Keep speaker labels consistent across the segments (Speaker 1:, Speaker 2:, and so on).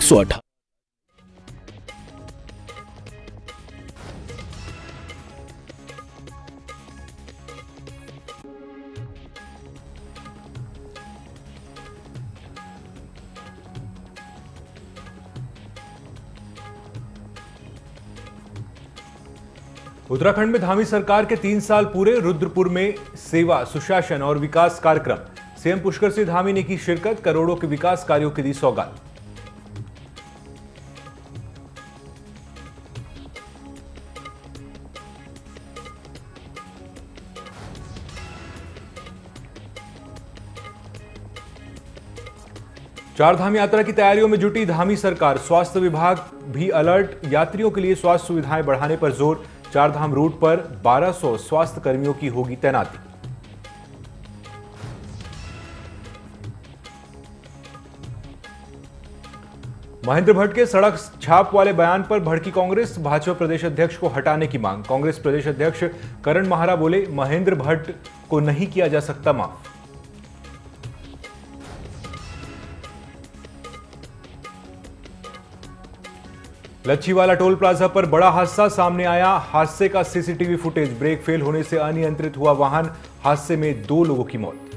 Speaker 1: 118।
Speaker 2: उत्तराखंड में धामी सरकार के 3 साल पूरे। रुद्रपुर में सेवा, सुशासन और विकास कार्यक्रम। सीएम पुष्कर सिंह धामी ने की शिरकत, करोड़ों के विकास कार्यों की दी सौगात। चारधाम यात्रा की तैयारियों में जुटी धामी सरकार। स्वास्थ्य विभाग भी अलर्ट, यात्रियों के लिए स्वास्थ्य सुविधाएं बढ़ाने पर जोर। चारधाम रूट पर 1200 स्वास्थ्य कर्मियों की होगी तैनाती। महेंद्र भट्ट के सड़क छाप वाले बयान पर भड़की कांग्रेस। भाजपा प्रदेश अध्यक्ष को हटाने की मांग। कांग्रेस प्रदेश अध्यक्ष करण माहरा बोले, महेंद्र भट्ट को नहीं किया जा सकता माफ। लच्छीवाला टोल प्लाजा पर बड़ा हादसा सामने आया। हादसे का सीसीटीवी फुटेज। ब्रेक फेल होने से अनियंत्रित हुआ वाहन। हादसे में 2 लोगों की मौत।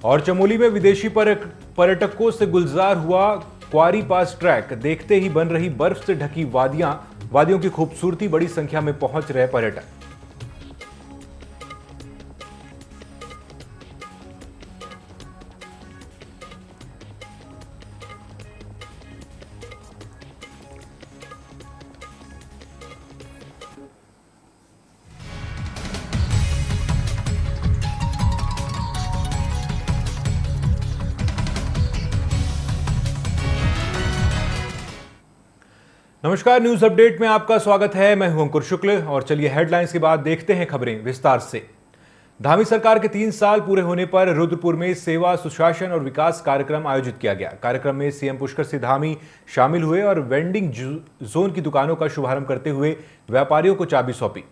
Speaker 2: और चमोली में विदेशी पर्यटकों से गुलजार हुआ क्वारी पास ट्रैक। देखते ही बन रही बर्फ से ढकी वादियों की खूबसूरती। बड़ी संख्या में पहुंच रहे पर्यटक। नमस्कार, न्यूज अपडेट में आपका स्वागत है। मैं हूं अंकुर शुक्ल और चलिए हेडलाइंस के बाद देखते हैं खबरें विस्तार से। धामी सरकार के 3 साल पूरे होने पर रुद्रपुर में सेवा, सुशासन और विकास कार्यक्रम आयोजित किया गया। कार्यक्रम में सीएम पुष्कर सिंह धामी शामिल हुए और वेंडिंग जोन की दुकानों का शुभारंभ करते हुए व्यापारियों को चाबी सौंपी।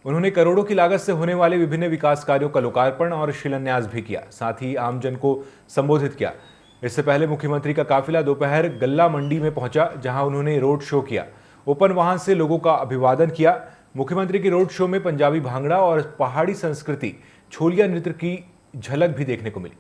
Speaker 2: उन्होंने करोड़ों की लागत से होने वाले विभिन्न विकास कार्यों का लोकार्पण और शिलान्यास भी किया। साथ ही आमजन को संबोधित किया। इससे पहले मुख्यमंत्री का काफिला दोपहर गल्ला मंडी में पहुंचा, जहां उन्होंने रोड शो किया। ओपन वाहन से लोगों का अभिवादन किया। मुख्यमंत्री के रोड शो में पंजाबी भांगड़ा और पहाड़ी संस्कृति छोलिया नृत्य की झलक भी देखने को मिली।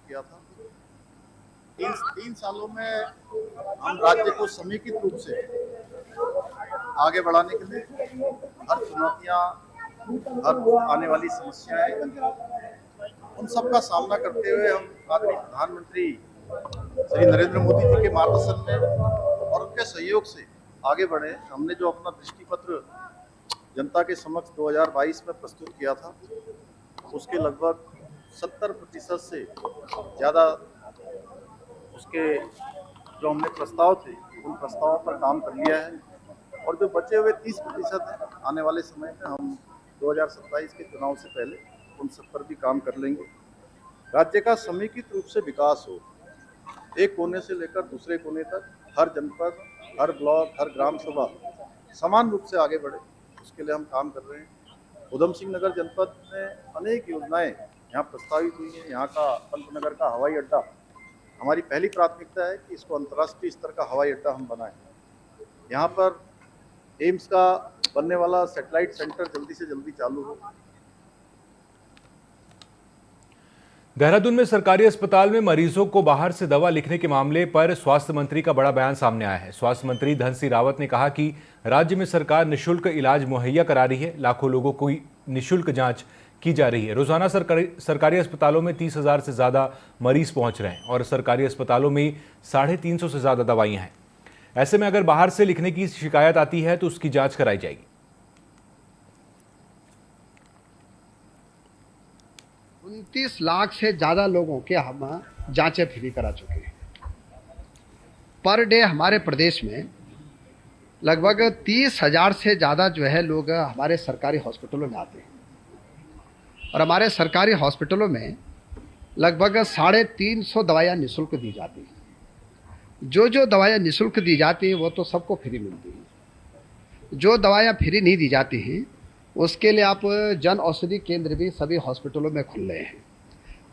Speaker 3: किया था। 3 सालों में हम राज्य को समेकित रूप से आगे बढ़ाने के लिए हर चुनौतियां, हर आने वाली समस्याएं, उन सब का सामना करते हुए हम माननीय प्रधानमंत्री श्री नरेंद्र मोदी जी के मार्गदर्शन में और उनके सहयोग से आगे बढ़े। हमने जो अपना दृष्टिपत्र जनता के समक्ष 2022 में प्रस्तुत किया था, उसके लगभग 70% से ज़्यादा उसके जो हमने प्रस्ताव थे, उन प्रस्तावों पर काम कर लिया है। और जो बचे हुए 30% हैं, आने वाले समय में हम 2027 के चुनाव से पहले उन सब पर भी काम कर लेंगे। राज्य का समेकित रूप से विकास हो, एक कोने से लेकर दूसरे कोने तक, हर जनपद, हर ब्लॉक, हर ग्राम सभा समान रूप से आगे बढ़े, उसके लिए हम काम कर रहे हैं। उधम सिंह नगर जनपद में अनेक योजनाएं यहाँ प्रस्तावित हुई हैं। यहाँ का पंतनगर का हवाई अड्डा, हमारी पहली प्राथमिकता है कि इसको अंतर्राष्ट्रीय स्तर का हवाई अड्डा हम बनाएं। यहाँ पर एम्स का बनने वाला सैटेलाइट सेंटर जल्दी से जल्दी चालू हो।
Speaker 2: देहरादून में सरकारी अस्पताल में मरीजों को बाहर से दवा लिखने के मामले पर स्वास्थ्य मंत्री का बड़ा बयान सामने आया है। स्वास्थ्य मंत्री धन सिंह रावत ने कहा कि राज्य में सरकार निःशुल्क इलाज मुहैया करा रही है। लाखों लोगों को निःशुल्क जांच की जा रही है। रोजाना सरकारी अस्पतालों में 30,000 से ज्यादा मरीज पहुंच रहे हैं और सरकारी अस्पतालों में 350 से ज्यादा दवाइयां हैं। ऐसे में अगर बाहर से लिखने की शिकायत आती है तो उसकी जांच कराई जाएगी।
Speaker 4: 29 लाख से ज्यादा लोगों के हम जांचें फ्री करा चुके हैं।
Speaker 1: पर डे हमारे प्रदेश में लगभग 30,000 से ज़्यादा जो है लोग हमारे सरकारी हॉस्पिटलों में आते हैं और हमारे सरकारी हॉस्पिटलों में लगभग 350 दवाइयाँ निःशुल्क दी जाती हैं। जो दवाइयाँ निःशुल्क दी जाती हैं वो तो सबको फ्री मिलती हैं। जो दवाइयाँ फ्री नहीं दी जाती हैं उसके लिए आप जन औषधि केंद्र भी सभी हॉस्पिटलों में खुल रहे हैं।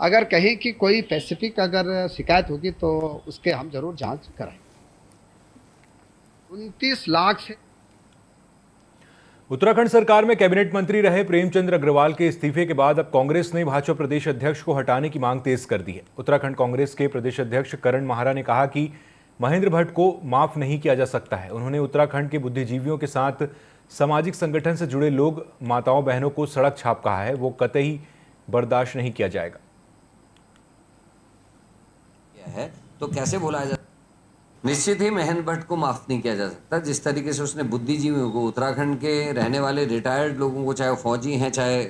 Speaker 1: अगर कहीं की कोई स्पेसिफिक अगर शिकायत होगी तो उसके हम जरूर जांच कराएंगे। 29 लाख से
Speaker 2: उत्तराखंड सरकार में कैबिनेट मंत्री रहे प्रेमचंद अग्रवाल के इस्तीफे के बाद अब कांग्रेस ने भाजपा प्रदेश अध्यक्ष को हटाने की मांग तेज कर दी है। उत्तराखंड कांग्रेस के प्रदेश अध्यक्ष करण माहरा ने कहा कि महेंद्र भट्ट को माफ नहीं किया जा सकता है। उन्होंने उत्तराखंड के बुद्धिजीवियों के साथ सामाजिक संगठन से जुड़े लोग, माताओं बहनों को सड़क छाप कहा है, वो कतई बर्दाश्त नहीं किया जाएगा।
Speaker 4: है तो कैसे भुलाया जा, निश्चित ही महेंद्र भट्ट को माफ नहीं किया जा सकता। जिस तरीके से उसने बुद्धिजीवियों को, उत्तराखंड के रहने वाले रिटायर्ड लोगों को, चाहे वो फौजी हैं, चाहे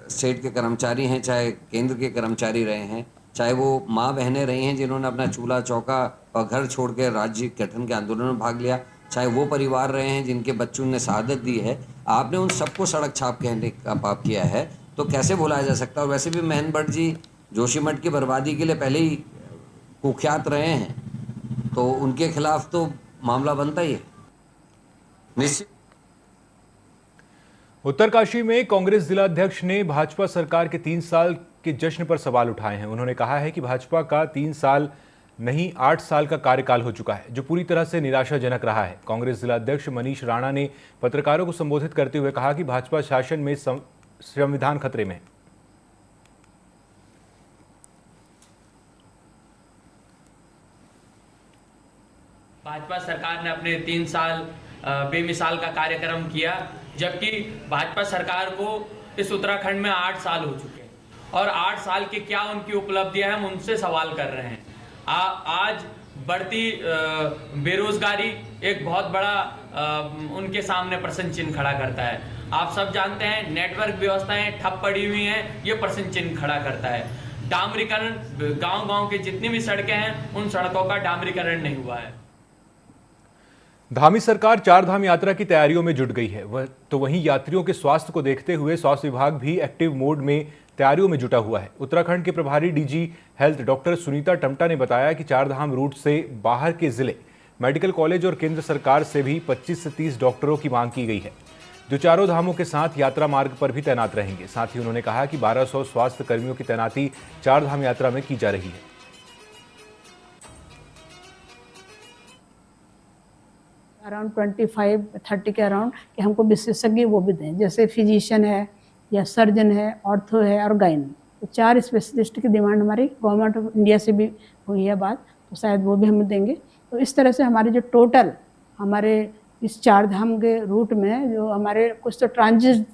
Speaker 4: स्टेट के कर्मचारी हैं, चाहे केंद्र के कर्मचारी रहे हैं, चाहे वो माँ बहनें रही हैं जिन्होंने अपना चूल्हा चौका और घर छोड़ के राज्य गठन के आंदोलन में भाग लिया, चाहे वो परिवार रहे हैं जिनके बच्चों ने शहादत दी है, आपने उन सबको सड़क छाप कहने का पाप किया है तो कैसे भुलाया जा सकता है। और वैसे भी महेंद्र भट्ट जी जोशीमठ की बर्बादी के लिए पहले ही कुख्यात रहे हैं तो उनके खिलाफ तो मामला बनता ही है निश्चित।
Speaker 2: उत्तरकाशी में कांग्रेस जिला अध्यक्ष ने भाजपा सरकार के 3 साल के जश्न पर सवाल उठाए हैं। उन्होंने कहा है कि भाजपा का 3 साल नहीं 8 साल का कार्यकाल हो चुका है, जो पूरी तरह से निराशाजनक रहा है। कांग्रेस जिला अध्यक्ष मनीष राणा ने पत्रकारों को संबोधित करते हुए कहा कि भाजपा शासन में संविधान खतरे में है।
Speaker 5: भाजपा सरकार ने अपने 3 साल बेमिसाल का कार्यक्रम किया, जबकि भाजपा सरकार को इस उत्तराखंड में 8 साल हो चुके हैं और 8 साल की क्या उनकी उपलब्धियां हैं, हम उनसे सवाल कर रहे हैं। आज बढ़ती बेरोजगारी एक बहुत बड़ा उनके सामने प्रश्न चिन्ह खड़ा करता है। आप सब जानते हैं नेटवर्क व्यवस्थाएं ठप पड़ी हुई हैं, ये प्रश्न चिन्ह खड़ा करता है। डामरीकरण, गांव-गांव की जितनी भी सड़कें हैं उन सड़कों का डामरीकरण नहीं हुआ है।
Speaker 2: धामी सरकार 4 धाम यात्रा की तैयारियों में जुट गई है। वहीं यात्रियों के स्वास्थ्य को देखते हुए स्वास्थ्य विभाग भी एक्टिव मोड में तैयारियों में जुटा हुआ है। उत्तराखंड के प्रभारी DG health doctor Sunita Tamta ने बताया कि 4 धाम रूट से बाहर के जिले, मेडिकल कॉलेज और केंद्र सरकार से भी 25 से 30 डॉक्टरों की मांग की गई है, जो चारों धामों के साथ यात्रा मार्ग पर भी तैनात रहेंगे। साथ ही उन्होंने कहा कि 1200 स्वास्थ्य कर्मियों की तैनाती 4 धाम यात्रा में की जा रही है।
Speaker 6: अराउंड 25-30 के अराउंड कि हमको विशेषज्ञ वो भी दें, जैसे फिजिशियन है या सर्जन है, ऑर्थो है और गाइन। तो 4 स्पेशलिस्ट की डिमांड हमारी गवर्नमेंट ऑफ इंडिया से भी हुई है बात, तो शायद वो भी हमें देंगे। तो इस तरह से हमारे जो टोटल हमारे इस 4 धाम के रूट में जो हमारे कुछ तो ट्रांजिट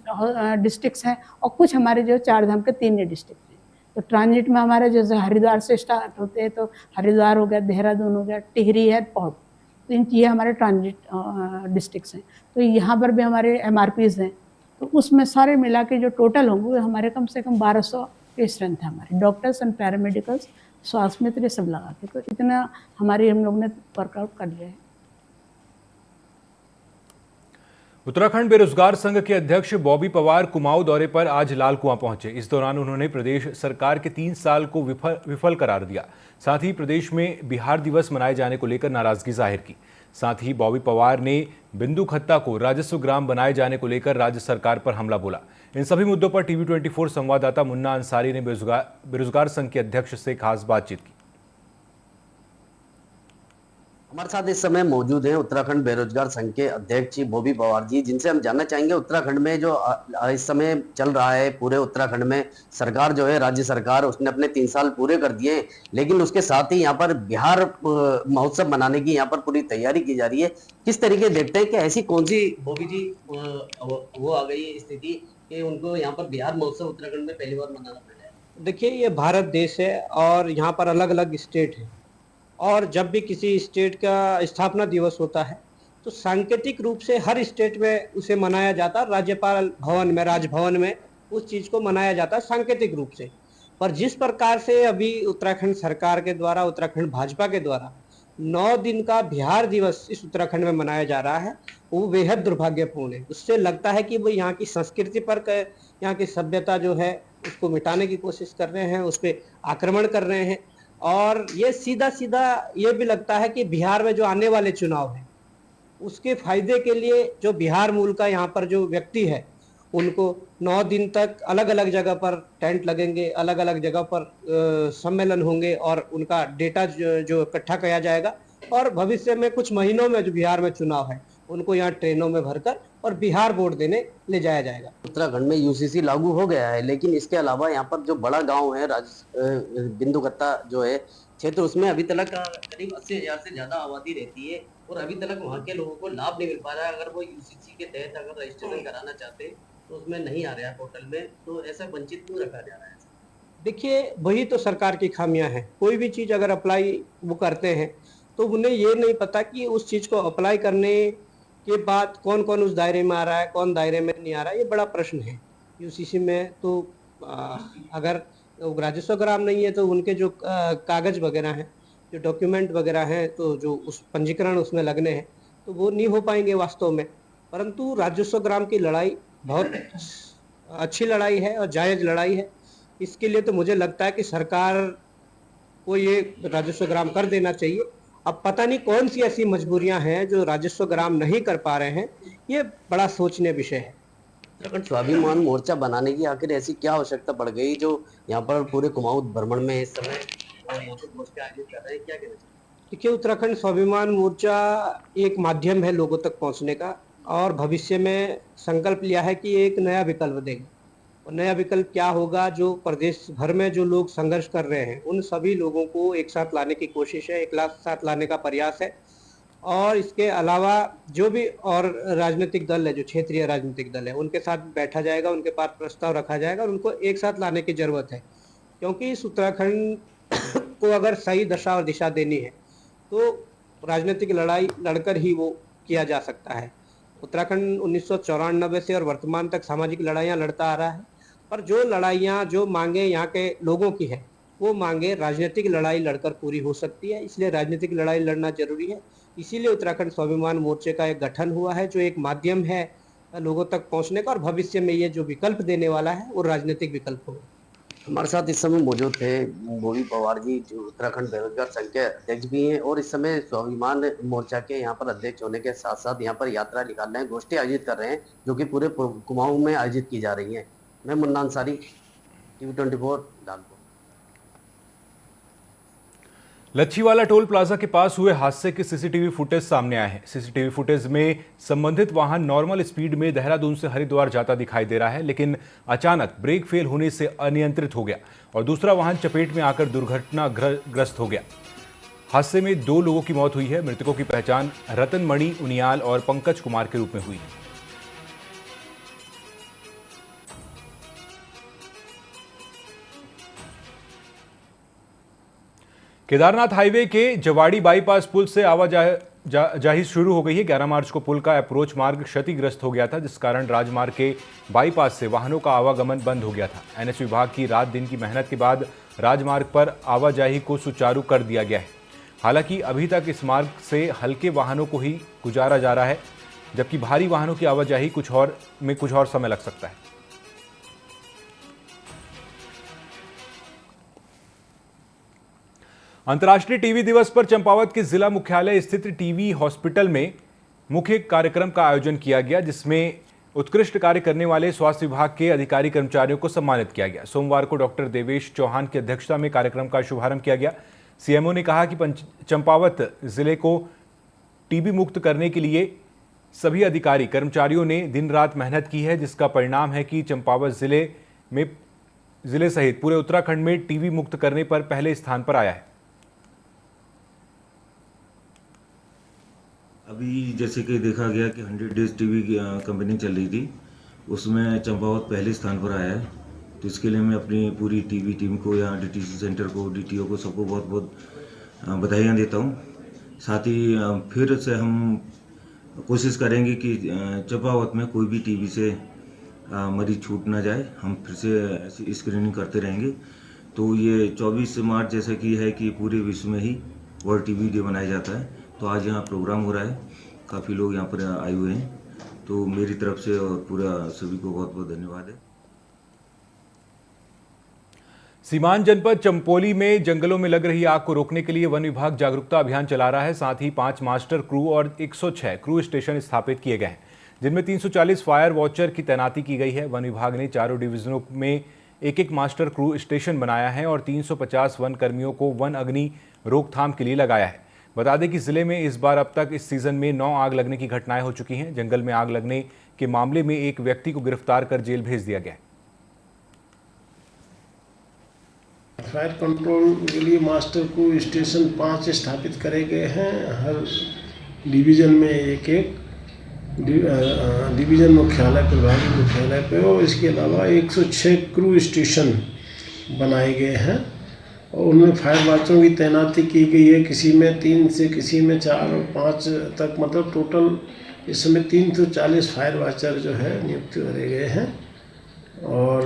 Speaker 6: डिस्ट्रिक्ट्स हैं और कुछ हमारे जो 4 धाम के 3 डिस्ट्रिक्ट हैं। तो ट्रांजिट में हमारे जैसे हरिद्वार से स्टार्ट होते हैं, तो हरिद्वार हो गया, देहरादून हो गया, टिहरी है, पौड़, तो ये हमारे ट्रांजिट डिस्ट्रिक्ट्स हैं। तो यहाँ पर भी हमारे MRPs हैं, तो उसमें सारे मिला के जो टोटल होंगे वो हमारे कम से कम 1200 की स्ट्रेंथ है हमारे डॉक्टर्स एंड पैरामेडिकल्स, स्वास्थ्य मित्र, ये सब लगा के। तो इतना हमारे हम लोग ने वर्कआउट कर लिया है।
Speaker 2: उत्तराखंड बेरोजगार संघ के अध्यक्ष बॉबी पवार कुमाऊं दौरे पर आज लाल कुआं पहुंचे। इस दौरान उन्होंने प्रदेश सरकार के 3 साल को विफल करार दिया। साथ ही प्रदेश में बिहार दिवस मनाए जाने को लेकर नाराजगी जाहिर की। साथ ही बॉबी पवार ने बिंदु खत्ता को राजस्व ग्राम बनाए जाने को लेकर राज्य सरकार पर हमला बोला। इन सभी मुद्दों पर TV 24 संवाददाता मुन्ना अंसारी ने बेरोजगार संघ के अध्यक्ष से खास बातचीत की।
Speaker 7: हमारे साथ इस समय मौजूद हैं उत्तराखंड बेरोजगार संघ के अध्यक्ष बॉबी पवार जी, जिनसे हम जानना चाहेंगे उत्तराखंड में जो इस समय चल रहा है, पूरे उत्तराखंड में सरकार जो है, राज्य सरकार, उसने अपने 3 साल पूरे कर दिए, लेकिन उसके साथ ही यहाँ पर बिहार महोत्सव मनाने की यहाँ पर पूरी तैयारी की जा रही है। किस तरीके देखते हैं कि ऐसी कौन सी बॉबी जी वो आ गई है स्थिति कि उनको यहाँ पर बिहार महोत्सव उत्तराखंड में पहली बार मनाना पड़ रहा है?
Speaker 8: देखिए, ये भारत देश है और यहाँ पर अलग अलग स्टेट है, और जब भी किसी स्टेट का स्थापना दिवस होता है तो सांकेतिक रूप से हर स्टेट में उसे मनाया जाता है। राज्यपाल भवन में, राजभवन में उस चीज़ को मनाया जाता है सांकेतिक रूप से। पर जिस प्रकार से अभी उत्तराखंड सरकार के द्वारा, उत्तराखंड भाजपा के द्वारा 9 दिन का बिहार दिवस इस उत्तराखंड में मनाया जा रहा है, वो बेहद दुर्भाग्यपूर्ण है। उससे लगता है कि वो यहाँ की संस्कृति पर यहाँ की सभ्यता जो है उसको मिटाने की कोशिश कर रहे हैं, उस पर आक्रमण कर रहे हैं। और ये सीधा सीधा ये भी लगता है कि बिहार में जो आने वाले चुनाव हैं उसके फायदे के लिए जो बिहार मूल का यहाँ पर जो व्यक्ति है उनको 9 दिन तक अलग अलग जगह पर टेंट लगेंगे, अलग अलग जगह पर सम्मेलन होंगे और उनका डेटा जो इकट्ठा किया जाएगा और भविष्य में कुछ महीनों में जो बिहार में चुनाव है उनको यहाँ ट्रेनों में भरकर और बिहार वोट देने ले जाया जाएगा।
Speaker 7: उत्तराखंड में यूसीसी लागू हो गया है, लेकिन इसके अलावा यहाँ पर जो बड़ा गांव है बिंदुकत्ता जो है क्षेत्र, उसमें अभी तक करीब 80,000 से ज्यादा आबादी रहती है और अभी तक वहाँ के लोगों को लाभ नहीं मिल पा रहा है। अगर वो यूसीसी के तहत अगर रजिस्ट्रेशन कराना चाहते तो उसमें नहीं आ रहा है पोर्टल में, तो ऐसा वंचित क्यों रखा जा रहा है?
Speaker 8: देखिए, वही तो सरकार की खामियां हैं। कोई भी चीज़ अगर अप्लाई वो करते हैं तो उन्हें ये नहीं पता कि उस चीज़ को अप्लाई करने के बाद कौन कौन उस दायरे में आ रहा है, कौन दायरे में नहीं आ रहा है। ये बड़ा प्रश्न है। यूसीसी में तो अगर राजस्व ग्राम नहीं है तो उनके जो कागज़ वगैरह हैं, जो डॉक्यूमेंट वगैरह हैं, तो जो उस पंजीकरण उसमें लगने हैं तो वो नहीं हो पाएंगे वास्तव में। परंतु राजस्व ग्राम की लड़ाई बहुत अच्छी लड़ाई है और जायज़ लड़ाई है। इसके लिए तो मुझे लगता है कि सरकार को ये राजस्व ग्राम कर देना चाहिए। अब पता नहीं कौन सी ऐसी मजबूरियां हैं जो राजस्व ग्राम नहीं कर पा रहे हैं, ये बड़ा सोचनीय विषय है।
Speaker 7: उत्तराखंड स्वाभिमान मोर्चा बनाने की आखिर ऐसी क्या आवश्यकता पड़ गई जो यहाँ पर पूरे कुमाऊं भ्रमण में इस समय और यहाँ पे मोर्चा आयोजित कर रहे हैं, क्या कहना चाहिए?
Speaker 8: देखिए, उत्तराखंड स्वाभिमान मोर्चा एक माध्यम है लोगों तक पहुँचने का और भविष्य में संकल्प लिया है कि एक नया विकल्प देंगे। और नया विकल्प क्या होगा? जो प्रदेश भर में जो लोग संघर्ष कर रहे हैं उन सभी लोगों को एक साथ लाने की कोशिश है, एक साथ लाने का प्रयास है। और इसके अलावा जो भी और राजनीतिक दल है, जो क्षेत्रीय राजनीतिक दल है, उनके साथ बैठा जाएगा, उनके पास प्रस्ताव रखा जाएगा और उनको एक साथ लाने की ज़रूरत है। क्योंकि इस उत्तराखंड को अगर सही दशा और दिशा देनी है तो राजनीतिक लड़ाई लड़कर ही वो किया जा सकता है। उत्तराखंड 1994 से और वर्तमान तक सामाजिक लड़ाइयाँ लड़ता आ रहा है, पर जो लड़ाइयाँ, जो मांगे यहाँ के लोगों की है, वो मांगे राजनीतिक लड़ाई लड़कर पूरी हो सकती है। इसलिए राजनीतिक लड़ाई लड़ना जरूरी है। इसीलिए उत्तराखंड स्वाभिमान मोर्चे का एक गठन हुआ है जो एक माध्यम है लोगों तक पहुँचने का, और भविष्य में ये जो विकल्प देने वाला है वो राजनीतिक विकल्प होगा।
Speaker 7: हमारे साथ इस समय मौजूद थे बोवी पवार जी, जो उत्तराखंड बेरोजगार संघ के अध्यक्ष भी हैं और इस समय स्वाभिमान मोर्चा के यहाँ पर अध्यक्ष होने के साथ साथ यहाँ पर यात्रा निकाल रहे हैं, गोष्ठी आयोजित कर रहे हैं जो कि पूरे कुमाऊं में आयोजित की जा रही है। मैं Munna Ansari, TV24 Dalpur.
Speaker 2: Lachhiwala toll plaza के पास हुए हादसे के सीसीटीवी फुटेज सामने आए हैं। सीसीटीवी फुटेज में संबंधित वाहन नॉर्मल स्पीड में देहरादून से हरिद्वार जाता दिखाई दे रहा है, लेकिन अचानक ब्रेक फेल होने से अनियंत्रित हो गया और दूसरा वाहन चपेट में आकर दुर्घटनाग्रस्त हो गया। हादसे में 2 लोगों की मौत हुई है। मृतकों की पहचान रतन मणि उनियाल और पंकज कुमार के रूप में हुई है। केदारनाथ हाईवे के जवाड़ी बाईपास पुल से आवाजाही शुरू हो गई है। 11 मार्च को पुल का अप्रोच मार्ग क्षतिग्रस्त हो गया था, जिस कारण राजमार्ग के बाईपास से वाहनों का आवागमन बंद हो गया था। एनएच विभाग की रात दिन की मेहनत के बाद राजमार्ग पर आवाजाही को सुचारू कर दिया गया है। हालांकि अभी तक इस मार्ग से हल्के वाहनों को ही गुजारा जा रहा है, जबकि भारी वाहनों की आवाजाही कुछ और समय लग सकता है। अंतर्राष्ट्रीय टीवी दिवस पर चंपावत के जिला मुख्यालय स्थित टीवी हॉस्पिटल में मुख्य कार्यक्रम का आयोजन किया गया, जिसमें उत्कृष्ट कार्य करने वाले स्वास्थ्य विभाग के अधिकारी कर्मचारियों को सम्मानित किया गया। सोमवार को डॉक्टर देवेश चौहान की अध्यक्षता में कार्यक्रम का शुभारंभ किया गया। सीएमओ ने कहा कि चंपावत जिले को टीबी मुक्त करने के लिए सभी अधिकारी कर्मचारियों ने दिन रात मेहनत की है, जिसका परिणाम है कि चंपावत जिले सहित पूरे उत्तराखंड में टीबी मुक्त करने पर पहले स्थान पर आया है।
Speaker 9: अभी जैसे कि देखा गया कि 100 डेज टीवी कंपनी चल रही थी, उसमें चंपावत पहले स्थान पर आया है। तो इसके लिए मैं अपनी पूरी टीवी टीम को, यहाँ डीटीसी सेंटर को, डीटीओ को, सबको बहुत बहुत बधाइयाँ देता हूँ। साथ ही फिर से हम कोशिश करेंगे कि चंपावत में कोई भी टीबी से मरीज छूट ना जाए। हम फिर से ऐसी स्क्रीनिंग करते रहेंगे। तो ये 24 मार्च जैसा कि है कि पूरे विश्व में ही वर्ल्ड टीवी डे मनाया जाता है। तो आज यहाँ प्रोग्राम हो रहा है, काफ़ी लोग यहाँ पर आए हुए हैं, तो मेरी तरफ से और पूरा सभी को बहुत बहुत धन्यवाद है।
Speaker 2: सीमांत जनपद चंपोली में जंगलों में लग रही आग को रोकने के लिए वन विभाग जागरूकता अभियान चला रहा है। साथ ही 5 मास्टर क्रू और 106 क्रू स्टेशन स्थापित किए गए हैं, जिनमें 340 फायर वॉचर की तैनाती की गई है। वन विभाग ने चारों डिवीजनों में एक मास्टर क्रू स्टेशन बनाया है और 350 वन कर्मियों को वन अग्नि रोकथाम के लिए लगाया है। बता दें कि जिले में इस बार अब तक इस सीजन में 9 आग लगने की घटनाएं हो चुकी हैं। जंगल में आग लगने के मामले में एक व्यक्ति को गिरफ्तार कर जेल भेज दिया गया है।
Speaker 10: फायर कंट्रोल के लिए मास्टर क्रू स्टेशन 5 स्थापित करे गए हैं। हर डिवीज़न में एक डिवीज़न मुख्यालय, प्रभारी मुख्यालय पे, और इसके अलावा 106 क्रू स्टेशन बनाए गए हैं और उनमें फायर वॉचरों की तैनाती की गई है। किसी में 3 से किसी में 4 और 5 तक, मतलब टोटल इस समय 340 फायर वॉचर जो है नियुक्त करे गए हैं। और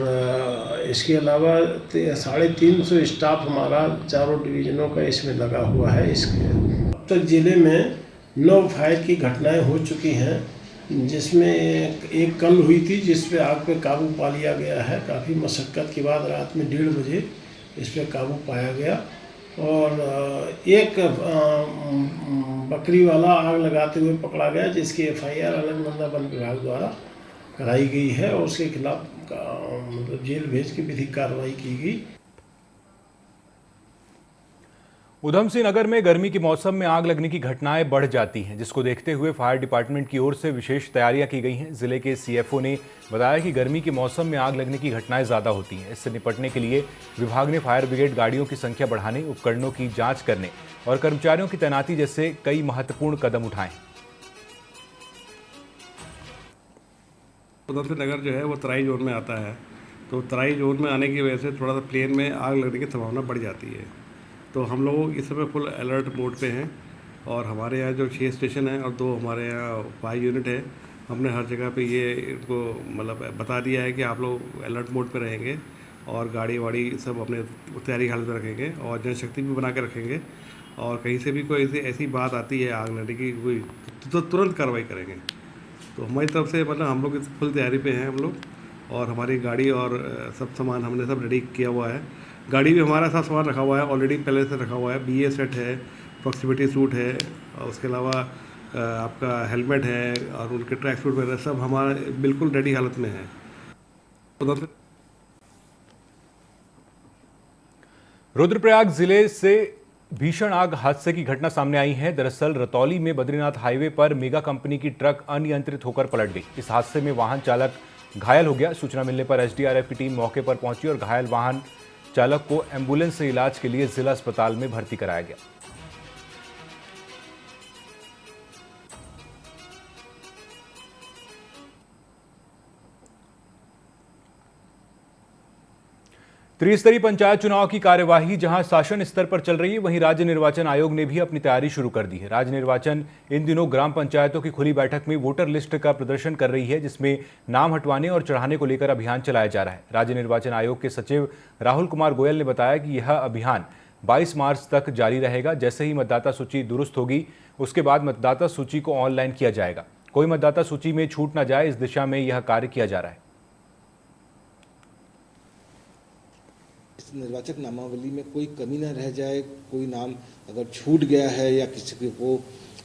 Speaker 10: इसके अलावा 350 स्टाफ हमारा चारों डिवीज़नों का इसमें लगा हुआ है। इसके अब तक ज़िले में 9 फायर की घटनाएं हो चुकी हैं, जिसमें एक कल हुई थी जिस पे आग पे काबू पा लिया गया है। काफ़ी मशक्क़त के बाद रात में 1:30 बजे इस पे काबू पाया गया। और एक बकरी वाला आग लगाते हुए पकड़ा गया, जिसकी FIR अलकनंदा वन विभाग द्वारा कराई गई है और उसके खिलाफ मतलब जेल भेज के विधिक कार्रवाई की गई।
Speaker 2: उधम सिंह नगर में गर्मी के मौसम में आग लगने की घटनाएं बढ़ जाती हैं, जिसको देखते हुए फायर डिपार्टमेंट की ओर से विशेष तैयारियां की गई हैं। जिले के CFO ने बताया कि गर्मी के मौसम में आग लगने की घटनाएं ज़्यादा होती हैं। इससे निपटने के लिए विभाग ने फायर ब्रिगेड गाड़ियों की संख्या बढ़ाने, उपकरणों की जाँच करने और कर्मचारियों की तैनाती जैसे कई महत्वपूर्ण कदम उठाए।
Speaker 11: उधम सिंह नगर जो है वो तराई जोन में आता है, तो तराई जोन में आने की वजह से थोड़ा सा प्लेन में आग लगने की संभावना बढ़ जाती है। तो हम लोग इस समय फुल अलर्ट मोड पे हैं और हमारे यहाँ जो 6 स्टेशन हैं और 2 हमारे यहाँ फायर यूनिट है, हमने हर जगह पे ये इनको मतलब बता दिया है कि आप लोग अलर्ट मोड पे रहेंगे और गाड़ी वाड़ी सब अपने तैयारी हालत में रखेंगे और जनशक्ति भी बना के रखेंगे। और कहीं से भी कोई ऐसी बात आती है आग लगने की कोई, तो तुरंत कार्रवाई करेंगे। तो हमारी तरफ से मतलब हम लोग फुल तैयारी पे हैं हम लोग, और हमारी गाड़ी और सब सामान हमने सब रेडी किया हुआ है। गाड़ी भी हमारा सब सामान रखा हुआ है ऑलरेडी, पहले से रखा हुआ है। BA सेट है, प्रॉक्सिमिटी सूट है, और उसके अलावा आपका हेलमेट है और उनके ट्रैक सूट वगैरह सब हमारा बिल्कुल रेडी हालत में है।
Speaker 2: रुद्रप्रयाग जिले से भीषण आग हादसे की घटना सामने आई है। दरअसल रतौली में बद्रीनाथ हाईवे पर मेगा कंपनी की ट्रक अनियंत्रित होकर पलट गई। इस हादसे में वाहन चालक घायल हो गया। सूचना मिलने पर SDRF की टीम मौके पर पहुंची और घायल वाहन चालक को एम्बुलेंस से इलाज के लिए जिला अस्पताल में भर्ती कराया गया। त्रिस्तरीय पंचायत चुनाव की कार्यवाही जहां शासन स्तर पर चल रही है, वहीं राज्य निर्वाचन आयोग ने भी अपनी तैयारी शुरू कर दी है। राज्य निर्वाचन इन दिनों ग्राम पंचायतों की खुली बैठक में वोटर लिस्ट का प्रदर्शन कर रही है, जिसमें नाम हटवाने और चढ़ाने को लेकर अभियान चलाया जा रहा है। राज्य निर्वाचन आयोग के सचिव राहुल कुमार गोयल ने बताया कि यह अभियान 22 मार्च तक जारी रहेगा। जैसे ही मतदाता सूची दुरुस्त होगी, उसके बाद मतदाता सूची को ऑनलाइन किया जाएगा। कोई मतदाता सूची में छूट न जाए, इस दिशा में यह कार्य किया जा रहा है।
Speaker 12: निर्वाचक नामावली में कोई कमी न रह जाए, कोई नाम अगर छूट गया है या किसी को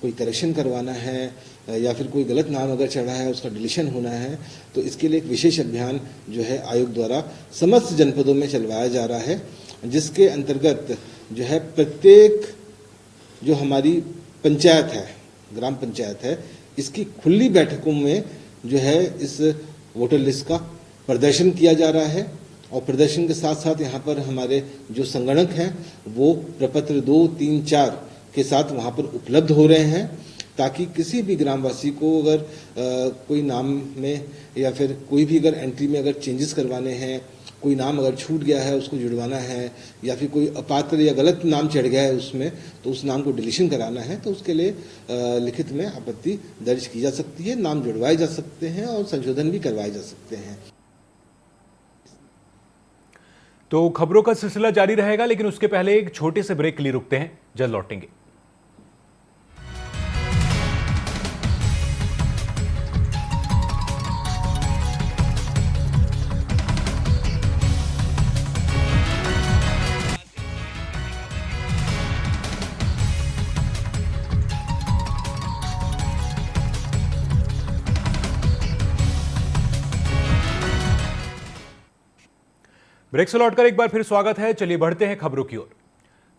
Speaker 12: कोई करेक्शन करवाना है या फिर कोई गलत नाम अगर चढ़ा है उसका डिलीशन होना है, तो इसके लिए एक विशेष अभियान जो है आयोग द्वारा समस्त जनपदों में चलवाया जा रहा है, जिसके अंतर्गत जो है प्रत्येक जो हमारी पंचायत है, ग्राम पंचायत है, इसकी खुली बैठकों में जो है इस वोटर लिस्ट का प्रदर्शन किया जा रहा है। और प्रदर्शन के साथ साथ यहाँ पर हमारे जो संगणक हैं वो प्रपत्र 2, 3, 4 के साथ वहाँ पर उपलब्ध हो रहे हैं, ताकि किसी भी ग्रामवासी को अगर कोई नाम में या फिर कोई भी अगर एंट्री में अगर चेंजेस करवाने हैं, कोई नाम अगर छूट गया है उसको जुड़वाना है, या फिर कोई अपात्र या गलत नाम चढ़ गया है उसमें, तो उस नाम को डिलीशन कराना है, तो उसके लिए लिखित में आपत्ति दर्ज की जा सकती है, नाम जुड़वाए जा सकते हैं और संशोधन भी करवाए जा सकते हैं।
Speaker 2: तो खबरों का सिलसिला जारी रहेगा, लेकिन उसके पहले एक छोटे से ब्रेक के लिए रुकते हैं, जल्द लौटेंगे। ब्रेक से लौटकर एक बार फिर स्वागत है। चलिए बढ़ते हैं खबरों की ओर।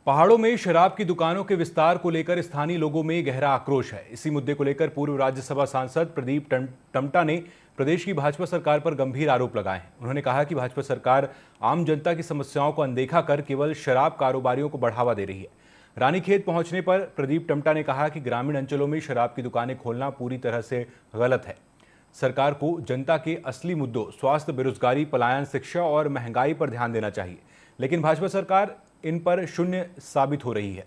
Speaker 2: पहाड़ों में शराब की दुकानों के विस्तार को लेकर स्थानीय लोगों में गहरा आक्रोश है। इसी मुद्दे को लेकर पूर्व राज्यसभा सांसद प्रदीप टमटा ने प्रदेश की भाजपा सरकार पर गंभीर आरोप लगाए हैं। उन्होंने कहा कि भाजपा सरकार आम जनता की समस्याओं को अनदेखा कर केवल शराब कारोबारियों को बढ़ावा दे रही है। रानीखेत पहुंचने पर प्रदीप टमटा ने कहा कि ग्रामीण अंचलों में शराब की दुकानें खोलना पूरी तरह से गलत है। सरकार को जनता के असली मुद्दों स्वास्थ्य, बेरोजगारी, पलायन, शिक्षा और महंगाई पर ध्यान देना चाहिए, लेकिन भाजपा सरकार इन पर शून्य साबित हो रही है।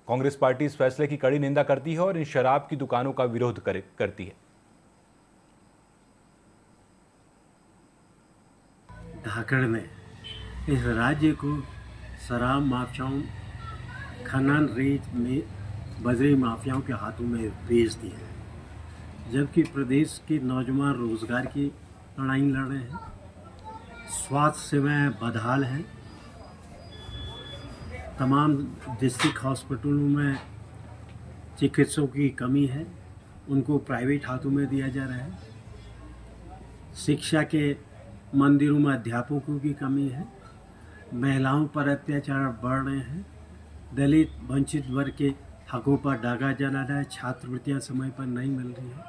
Speaker 2: कांग्रेस पार्टी इस फैसले की कड़ी निंदा करती है और इन शराब की दुकानों का विरोध करती है।
Speaker 10: झारखंड में इस राज्य को शराब माफियाओं, खनन रेत में बजरी माफियाओं के हाथों में बेच दिया है, जबकि प्रदेश के नौजवान रोजगार की लड़ाई लड़ रहे हैं, स्वास्थ्य सेवाएं बदहाल हैं, तमाम डिस्ट्रिक्ट हॉस्पिटलों में चिकित्सकों की कमी है, उनको प्राइवेट हाथों में दिया जा रहा है, शिक्षा के मंदिरों में अध्यापकों की कमी है, महिलाओं पर अत्याचार बढ़ रहे हैं, दलित वंचित वर्ग के हकों पर डाका जा रहा है, छात्रवृत्तियाँ समय पर नहीं मिल रही है।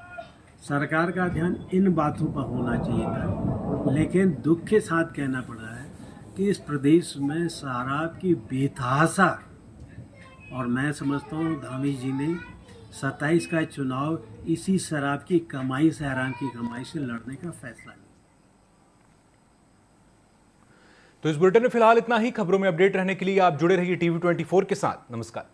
Speaker 10: सरकार का ध्यान इन बातों पर होना चाहिए था, लेकिन दुख के साथ कहना पड़ रहा है कि इस प्रदेश में शराब की बेतहाशा, और मैं समझता हूँ धामी जी ने 27 का चुनाव इसी शराब की कमाई से, आराम की कमाई से लड़ने का फैसला लिया।
Speaker 2: तो इस बुलेटिन में फिलहाल इतना ही। खबरों में अपडेट रहने के लिए आप जुड़े रहिए TV24 के साथ। नमस्कार।